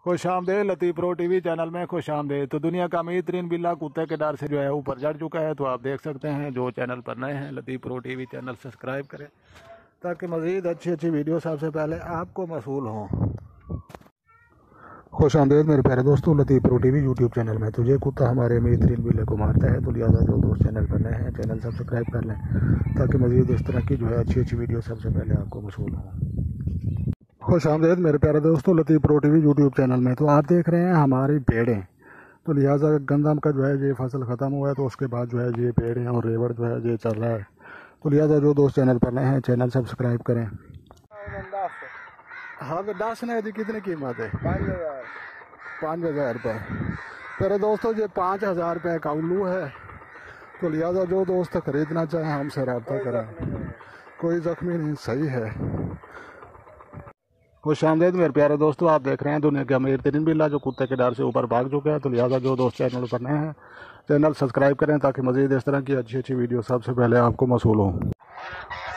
खुश आमदेद लतीफ़ pro TV channel में खुश आमदेद। तो दुनिया का अमीर तरीन बिल्ला कुत्ते के डर से जो है ऊपर चढ़ चुका है। तो आप देख सकते हैं, जो चैनल पर नए हैं लतीफ़ प्रो टीवी चैनल सब्सक्राइब करें ताकि मज़ीद अच्छी अच्छी वीडियो सबसे पहले आपको मसूल हों। खुश आमदेद मेरे प्यारे दोस्तों, लतीफ़ प्रो टीवी यूट्यूब चैनल में। तो ये कुत्ता हमारे अमीर तरीन बिल्ले को मारता है। तो लिहाजा जो दोस्त चैनल पर नए हैं चैनल सब्सक्राइब कर लें ताकि मज़ीद इस तरह की जो है अच्छी अच्छी वीडियो सबसे पहले आपको मसूल हों। खुश आमदेद मेरे प्यारे दोस्तों, लतीफ़ प्रो टीवी यूट्यूब चैनल में। तो आप देख रहे हैं हमारी भेड़ें। तो लिहाजा गंदम का जो है ये फसल ख़त्म हुआ है, तो उसके बाद जो है ये भेड़ें और रेवड़ जो है ये चल रहा है। तो लिहाजा जो दोस्त चैनल पर नए हैं चैनल सब्सक्राइब करें। हाँ तो 10 ने जी कितनी कीमत है? 5,000 रुपये। प्यारे दोस्तों ये 5,000 रुपये का उल्लू है। तो लिहाजा जो दोस्त खरीदना चाहें हमसे रब्ता करें। कोई जख्मी नहीं, सही है। खुश आमदेद मेरे प्यारे दोस्तों, आप देख रहे हैं दुनिया के अमीर तरीन बिल्ला जो कुत्ते के डर से ऊपर भाग चुका है। तो लिहाजा जो दोस्त चैनल पर नए हैं चैनल सब्सक्राइब करें ताकि मज़ीद इस तरह की अच्छी अच्छी वीडियो सबसे पहले आपको मसूल हो।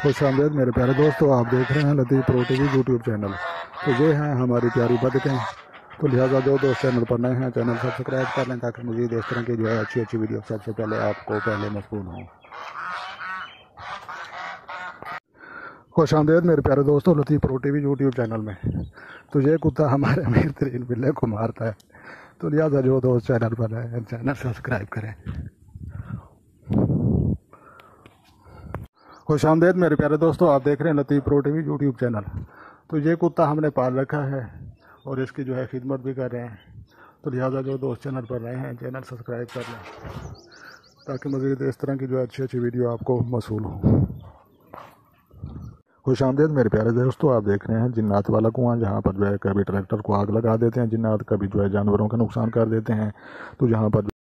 खुश आमदेद मेरे प्यारे दोस्तों, आप देख रहे हैं लतीफ़ प्रो टीवी यूट्यूब चैनल। तो ये हैं हमारी प्यारी बतखें। तो लिहाजा जो दोस्त चैनल पर नए हैं चैनल सब्सक्राइब कर लें ताकि मज़ीद इस तरह की जो है अच्छी अच्छी वीडियो सबसे पहले आपको पहले मसूल हों। खुश आमदेद मेरे प्यारे दोस्तों, लतीफ़ प्रो टीवी यूट्यूब चैनल में। तो ये कुत्ता हमारे अमीर तरीन बिल्ले को मारता है। तो लिहाजा जो दोस्त चैनल पर है चैनल सब्सक्राइब करें। खुश आमदेद मेरे प्यारे दोस्तों, आप देख रहे हैं लतीफ़ प्रो टीवी यूट्यूब चैनल। तो ये कुत्ता हमने पाल रखा है और इसकी जो है खिदमत भी कर रहे हैं। तो लिहाजा जो दोस्त चैनल पर रहे हैं चैनल सब्सक्राइब कर लें ताकि मज़ीद इस तरह की जो अच्छी अच्छी वीडियो आपको मसूल हो। खुश आमदेद मेरे प्यारे दोस्तों, आप देख रहे हैं जिन्नात वाला कुआं, जहाँ पर जो है कभी ट्रैक्टर को आग लगा देते हैं जिन्नात, कभी जो है जानवरों का नुकसान कर देते हैं। तो जहाँ पर